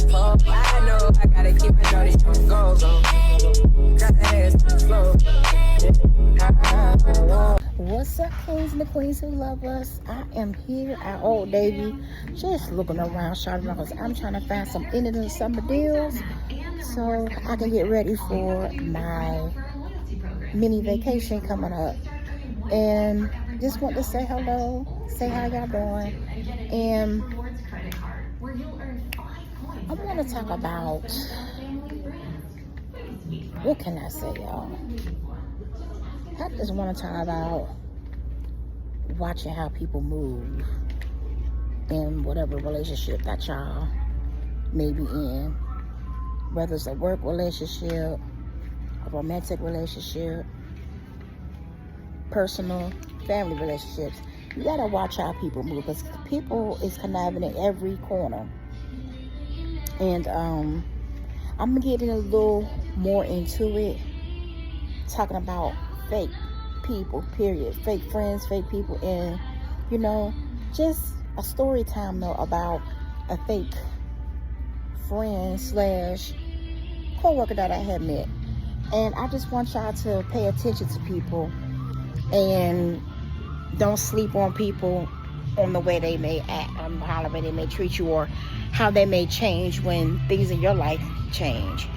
like Paul. I know I gotta keep my naughty goals on. Got the ass to the floor. What's up, kings and the queens who love us? I am here at Old Navy, just looking around, shopping because I'm trying to find some end of the summer deals so I can get ready for my mini vacation coming up. And just want to say hello, say how y'all doing. And I want to talk about, what can I say, y'all? I just want to talk about watching how people move in whatever relationship that y'all may be in, whether it's a work relationship, a romantic relationship, personal, family relationships. You gotta watch how people move because people is conniving in every corner. And I'm gonna get in a little more into it, talking about fake people, period. Fake friends, fake people, and just a story time though about a fake friend slash co-worker that I had met. And I just want y'all to pay attention to people and don't sleep on people on the way they may act, on how they may treat you, or how they may change when things in your life change.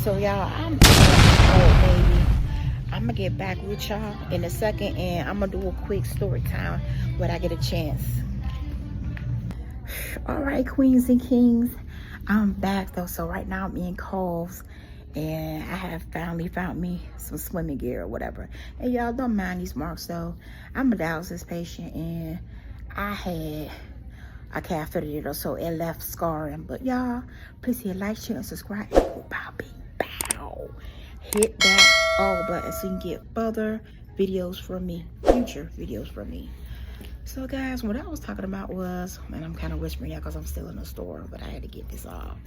So y'all, I'm gonna get back with y'all in a second, and I'm gonna do a quick story time when I get a chance. All right, queens and kings, I'm back though. So right now I'm in Coles, and I have finally found me some swimming gear or whatever. And y'all don't mind these marks though. I'm a dialysis patient, and I had a catheter or so it left scarring. But y'all, please hit like, share, and subscribe. Bow. Hit that all button so you can get further videos from me, future videos from me. So guys, what I was talking about was, and I'm kind of whispering y'all because I'm still in the store, but I had to get this off.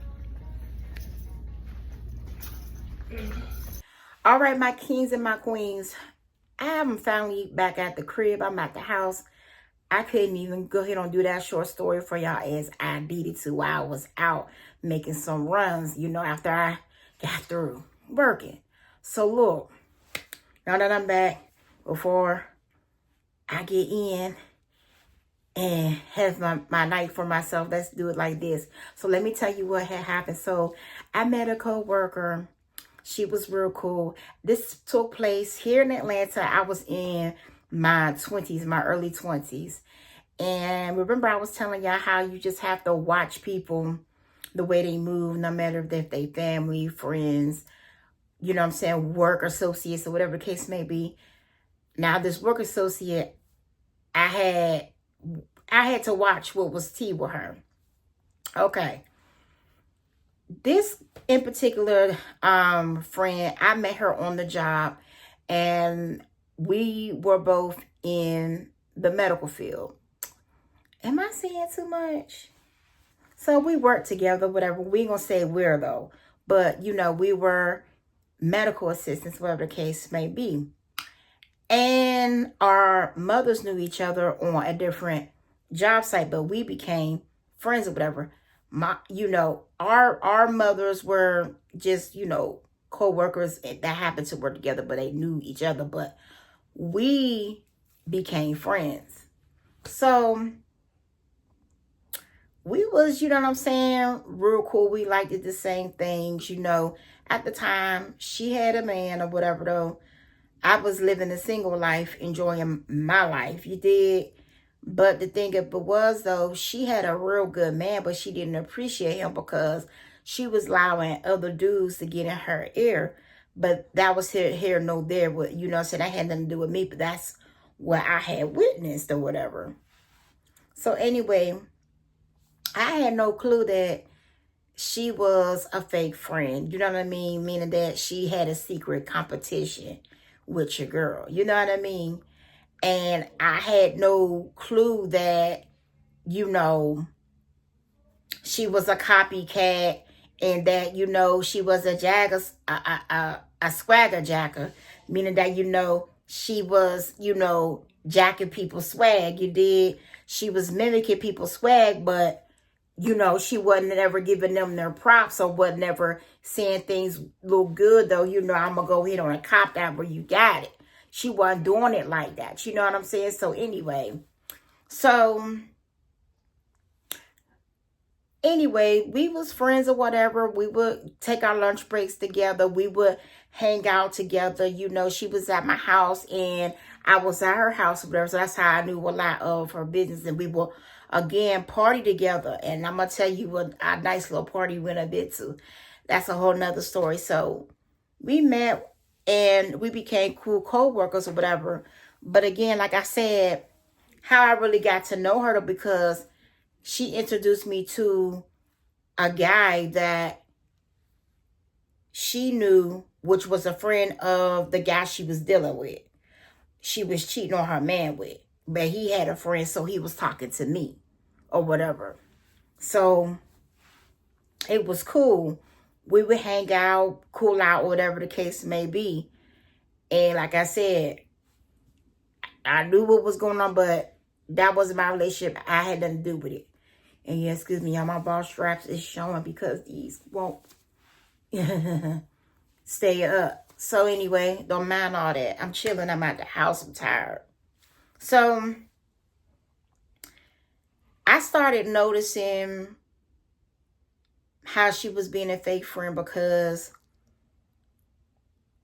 All right, my kings and my queens, I'm finally back at the crib. I'm at the house. I couldn't even go ahead and do that short story for y'all as I needed to while I was out making some runs, after I got through working. So look, now that I'm back, before I get in and have my night for myself, let's do it like this. So let me tell you what had happened. So I met a co-worker. She was real cool. This took place here in Atlanta. I was in my 20s, my early 20s. And remember I was telling y'all how you just have to watch people, the way they move, no matter if they family, friends, work associates or whatever the case may be. Now this work associate, I had to watch what was tea with her. Okay. This in particular friend, I met her on the job, and we were both in the medical field. Am I saying too much? So we worked together, whatever. We ain't gonna say where though, but we were medical assistants, whatever the case may be. And our mothers knew each other on a different job site, but we became friends or whatever. Our mothers were just, co-workers that happened to work together, but they knew each other, but we became friends. So we was, real cool. We liked the same things, At the time, she had a man or whatever, though. I was living a single life, enjoying my life. You did. But the thing of it was, though, she had a real good man, but she didn't appreciate him because she was allowing other dudes to get in her ear. But that was here, no there. That had nothing to do with me, but that's what I had witnessed or whatever. So anyway, I had no clue that she was a fake friend. You know what I mean? Meaning that she had a secret competition with your girl. You know what I mean? And I had no clue that, she was a copycat, and that, she was a swagger jacker, meaning that, she was, jacking people's swag. You did. She was mimicking people's swag, but, you know, she wasn't ever giving them their props or wasn't ever saying things look good, though, you know, I'm going to go ahead on a cop that where you got it. She wasn't doing it like that. You know what I'm saying? So anyway, we was friends or whatever. We would take our lunch breaks together. We would hang out together. You know, she was at my house and I was at her house or whatever. So that's how I knew a lot of her business. And we will, again, party together. And I'm going to tell you what a nice little party we went a bit to. That's a whole nother story. So we met and we became cool co-workers or whatever. But again, like I said, how I really got to know her because she introduced me to a guy that she knew, which was a friend of the guy she was dealing with. She was cheating on her man with. But he had a friend, so he was talking to me or whatever. So it was cool. We would hang out, cool out, whatever the case may be. And like I said, I knew what was going on, but that wasn't my relationship. I had nothing to do with it. And yeah, excuse me, y'all, my ball straps is showing because these won't stay up. So anyway, don't mind all that. I'm chilling. I'm at the house. I'm tired. So I started noticing how she was being a fake friend because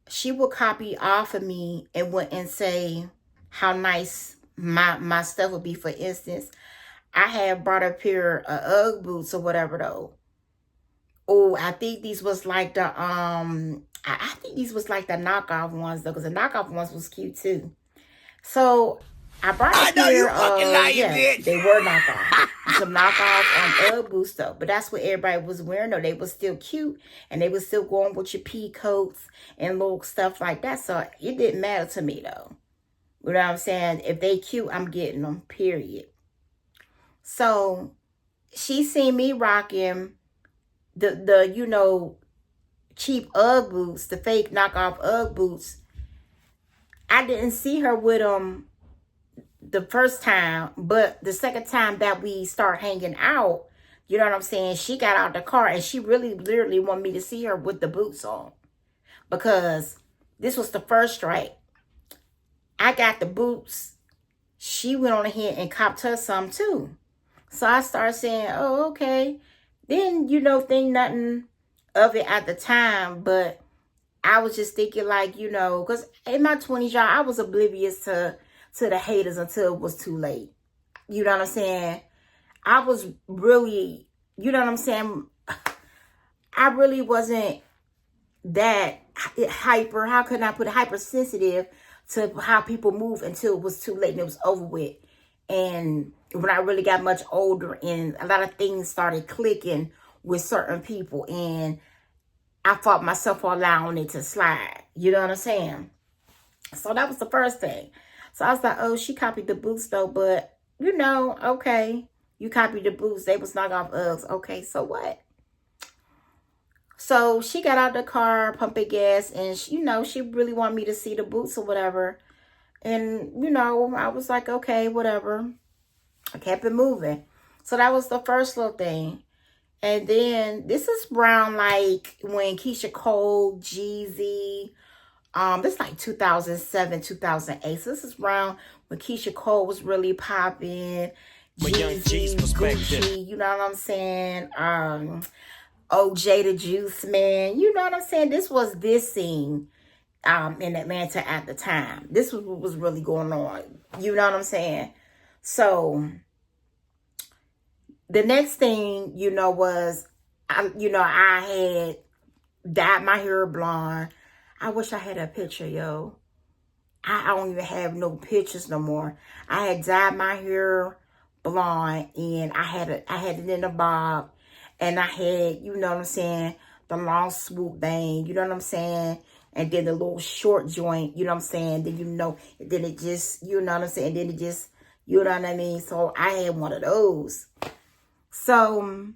she would copy off of me and went and say how nice my stuff would be. For instance, I had brought a pair of Ugg boots or whatever though. Oh, I think these was like the I think these was like the knockoff ones though, because the knockoff ones was cute too. So I brought a pair of bitch. They were knockoff. Some knockoff Ugg boots though. But that's what everybody was wearing though. They was still cute and they was still going with your pea coats and little stuff like that. So it didn't matter to me though. You know what I'm saying? If they cute, I'm getting them, period. So she seen me rocking the you know, cheap Ugg boots, the fake knockoff Ugg boots. I didn't see her with them the first time, but the second time that we start hanging out, you know what I'm saying, she got out the car and she really literally wanted me to see her with the boots on, because this was the first strike. I got the boots. She went on ahead and copped her some too. So I started saying, oh, okay. Then, you know, think nothing of it at the time, but I was just thinking like, you know, because in my 20s, y'all, I was oblivious to the haters until it was too late. You know what I'm saying? I was really, you know what I'm saying? I really wasn't that hyper, how could I put it, hypersensitive to how people move until it was too late and it was over with. And when I really got much older and a lot of things started clicking with certain people and I fought myself for allowing it to slide. You know what I'm saying? So that was the first thing. So I was like, oh, she copied the boots though, but you know, okay. You copied the boots. They was knockoff Uggs. Okay, so what? So she got out the car, pumping gas, and she, you know, she really wanted me to see the boots or whatever. And, you know, I was like, okay, whatever. I kept it moving. So that was the first little thing. And then this is around like when Keisha Cole, Jeezy, this is like 2007, 2008. So this is around when Keisha Cole was really popping. Jeezy, Gucci, you know what I'm saying? OJ the Juice Man, you know what I'm saying? This was this scene in Atlanta at the time. This was what was really going on. You know what I'm saying? So the next thing, you know, was, I had dyed my hair blonde. I wish I had a picture, yo. I don't even have no pictures no more. I had dyed my hair blonde and I had it in a bob. And I had, you know what I'm saying, the long swoop bang, you know what I'm saying? And then the little short joint, you know what I'm saying? Then, you know, then it just, you know what I'm saying? Then it just, you know what I mean? So I had one of those. So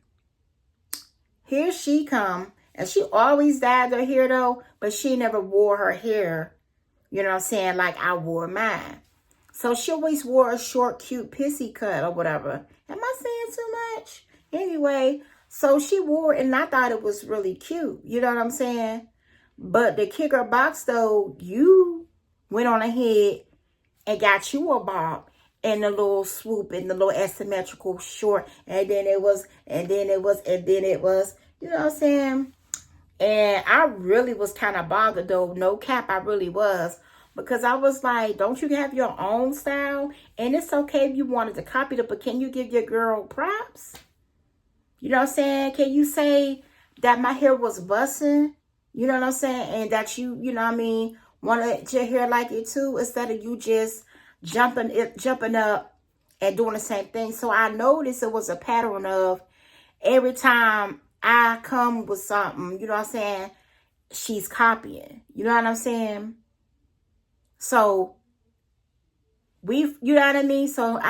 here she come. And she always dyed her hair though, but she never wore her hair, you know what I'm saying, like I wore mine. So she always wore a short, cute, pissy cut or whatever. Am I saying too much? Anyway, so she wore it and I thought it was really cute. You know what I'm saying? But the kicker box though, you went on ahead and got you a bob and the little swoop and the little asymmetrical short. And then it was, you know what I'm saying? And I really was kind of bothered though. No cap, I really was. Because I was like, don't you have your own style? And it's okay if you wanted to copy it, but can you give your girl props? You know what I'm saying? Can you say that my hair was busting? You know what I'm saying? And that you know what I mean, wanted your hair like it too, instead of you just jumping up and doing the same thing. So I noticed it was a pattern of every time I come with something, you know what I'm saying, she's copying. You know what I'm saying? So you know what I mean? So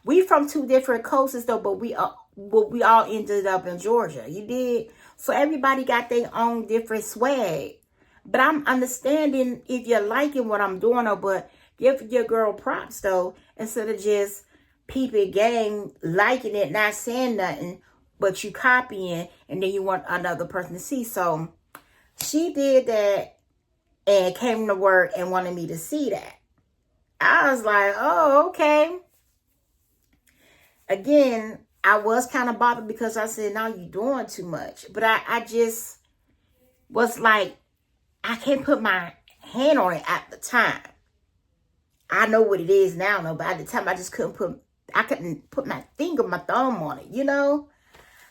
we from two different coasts though, but we all ended up in Georgia. You did. So everybody got their own different swag. But I'm understanding if you're liking what I'm doing, though, but give your girl props though, instead of just peeping gang, liking it, not saying nothing, but you copying, and then you want another person to see. So she did that and came to work and wanted me to see that. I was like, oh, okay. Again, I was kind of bothered because I said, now you're doing too much. But I just was like, I can't put my hand on it at the time. I know what it is now, though, but at the time I just couldn't put my thumb on it, you know?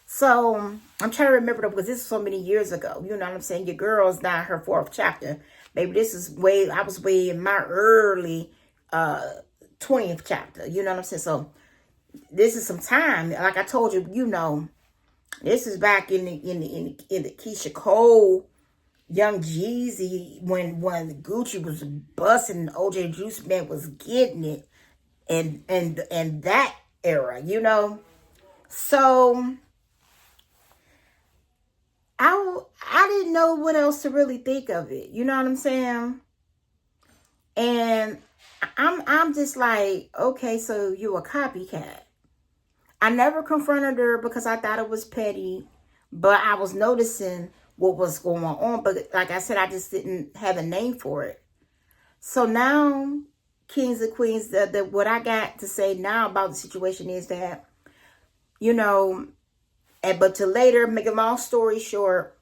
So I'm trying to remember though, because this is so many years ago. You know what I'm saying? Your girl's now in her 4th chapter. Baby, I was way in my early 20th chapter. You know what I'm saying? So this is some time. Like I told you, you know, this is back in the Keisha Cole, Young Jeezy, when Gucci was busting, OJ Juice Man was getting it, and that era, you know. So I didn't know what else to really think of it. You know what I'm saying? And I'm just like, okay, so you a copycat. I never confronted her because I thought it was petty, but I was noticing what was going on. But like I said, I just didn't have a name for it. So now, kings and queens, what I got to say now about the situation is that, you know, but to later, make a long story short,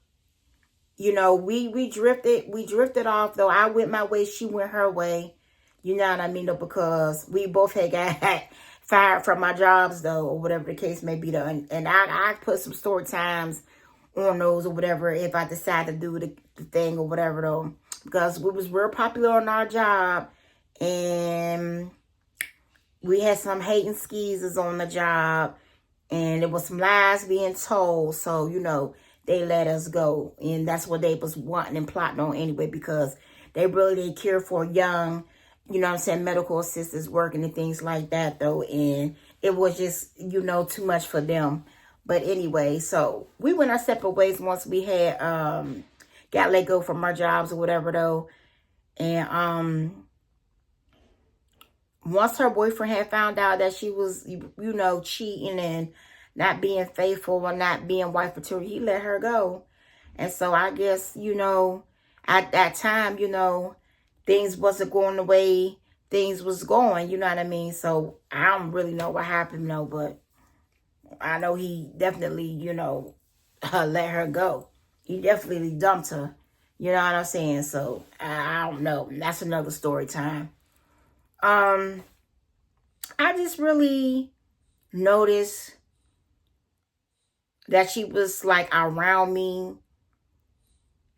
you know, we drifted off, though. I went my way, she went her way. You know what I mean, though, because we both had got fired from my jobs, though, or whatever the case may be, though. And I put some story times on those or whatever if I decide to do the thing or whatever, though, because we was real popular on our job, and we had some hating skeezers on the job, and there was some lies being told. So, you know, they let us go, and that's what they was wanting and plotting on anyway, because they really didn't care for young, you know what I'm saying, medical assistants working and things like that, though, and it was just, you know, too much for them. But anyway, so we went our separate ways once we had got let go from our jobs or whatever, though. And once her boyfriend had found out that she was, you know, cheating and not being faithful or not being wife material, he let her go. And so I guess, you know, at that time, you know, things wasn't going the way things was going, you know what I mean? So I don't really know what happened, though, but I know he definitely, you know, let her go. He definitely dumped her. You know what I'm saying? So I don't know. That's another story time. I just really noticed that she was like around me.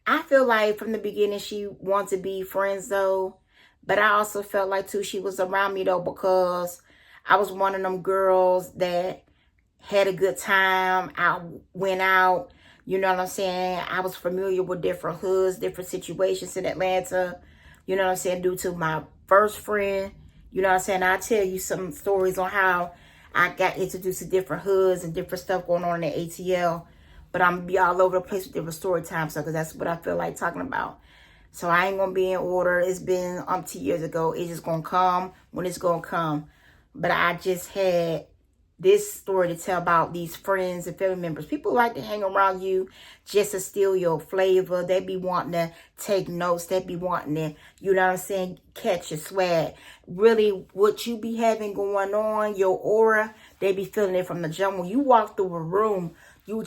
I feel like from the beginning she wanted to be friends, though. But I also felt like too she was around me, though, because I was one of them girls that had a good time. I went out, you know what I'm saying? I was familiar with different hoods, different situations in Atlanta, you know what I'm saying, due to my first friend. You know what I'm saying? I'll tell you some stories on how I got introduced to different hoods and different stuff going on in the ATL. But I'm going to be all over the place with different story times, because that's what I feel like talking about. So I ain't going to be in order. It's been 2 years ago. It's just going to come when it's going to come. But I just had this story to tell about these friends and family members. People like to hang around you just to steal your flavor. They be wanting to take notes. They be wanting to, you know what I'm saying, catch your swag. Really, what you be having going on, your aura, they be feeling it from the jump. When you walk through a room, you a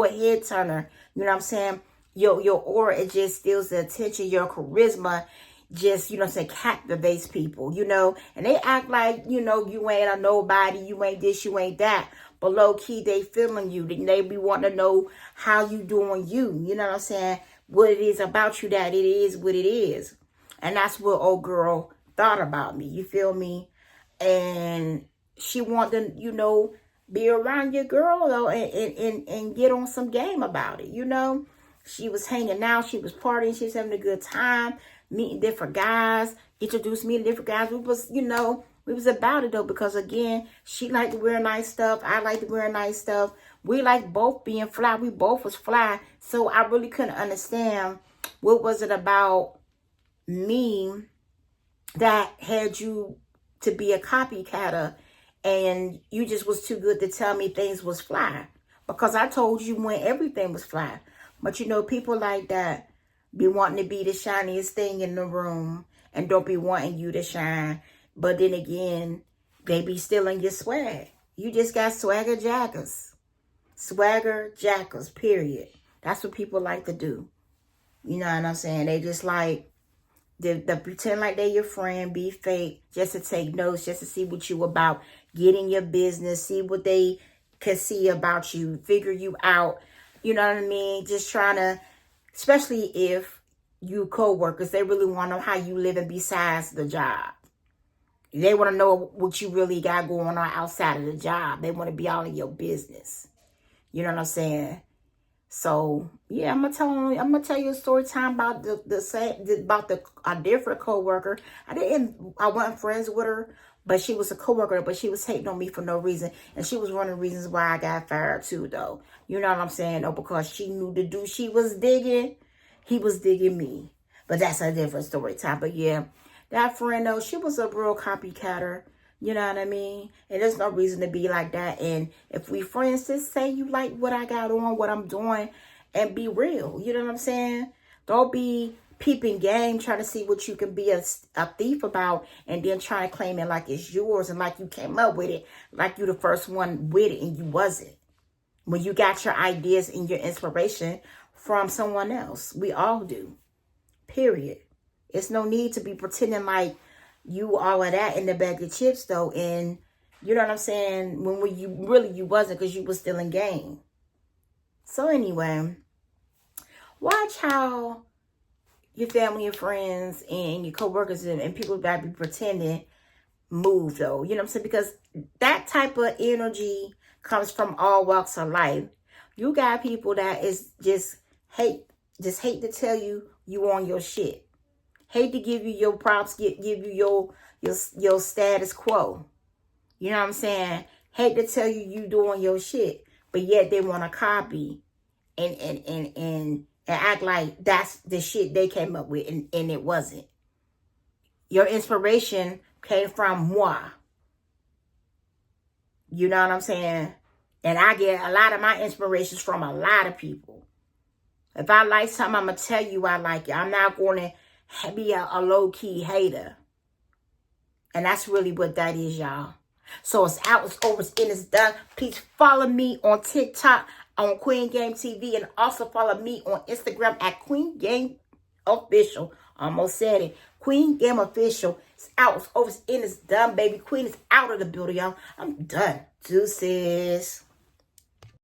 head turner. You know what I'm saying? Your aura, it just steals the attention. Your charisma just, you know what I'm saying, captivates people, you know, and they act like, you know, you ain't a nobody, you ain't this, you ain't that, but low key, they feeling you. They be wanting to know how you doing you know what I'm saying, what it is about you, that it is what it is. And that's what old girl thought about me, you feel me? And she wanted to, you know, be around your girl, though, and get on some game about it, you know? She was hanging out, she was partying, she was having a good time, meeting different guys, introduced me to different guys. We was, you know, we was about it, though, because, again, she liked to wear nice stuff, I like to wear nice stuff. We like both being fly. We both was fly. So I really couldn't understand what was it about me that had you to be a copycatter, and you just was too good to tell me things was fly, because I told you when everything was fly. But you know, people like that be wanting to be the shiniest thing in the room and don't be wanting you to shine. But then again, they be stealing your swag. You just got swagger jackers. Swagger jackers, period. That's what people like to do. You know what I'm saying? They just like they pretend like they your friend, be fake, just to take notes, just to see what you about, get in your business, see what they can see about you, figure you out. You know what I mean? Just trying to, especially if you co-workers, they really want to know how you living besides the job. They want to know what you really got going on outside of the job. They want to be all in your business. You know what I'm saying? So yeah, I'm gonna tell you a story time about a different coworker. I wasn't friends with her, but she was a coworker, but she was hating on me for no reason, and she was one of the reasons why I got fired too, though. You know what I'm saying? Though, because she knew the dude she was digging, he was digging me. But that's a different story time. But yeah, that friend though, she was a real copycatter. You know what I mean? And there's no reason to be like that. And if we friends, just say you like what I got on, what I'm doing, and be real. You know what I'm saying? Don't be peeping game, trying to see what you can be a thief about, and then trying to claim it like it's yours and like you came up with it, like you the first one with it, and you wasn't. When you got your ideas and your inspiration from someone else. We all do. Period. It's no need to be pretending like you all of that in the bag of chips, though, and you know what I'm saying, when you wasn't, because you was still in game. So anyway, watch how your family and friends and your co-workers and people that be pretending move, though. You know what I'm saying? Because that type of energy comes from all walks of life. You got people that is just hate to tell you on your shit. Hate to give you your props, give you your status quo. You know what I'm saying? Hate to tell you doing your shit, but yet they want to copy and act like that's the shit they came up with, and it wasn't. Your inspiration came from moi. You know what I'm saying? And I get a lot of my inspirations from a lot of people. If I like something, I'm going to tell you I like it. I'm not going to be a low-key hater. And that's really what that is, y'all. So it's out, it's over, it's in, it's done. Please follow me on TikTok, on Queen Game TV, and also follow me on Instagram at Queen Game Official. Almost said it. Queen Game Official. It's out, it's over, it's in, it's done, baby. Queen is out of the building, y'all. I'm done. Deuces.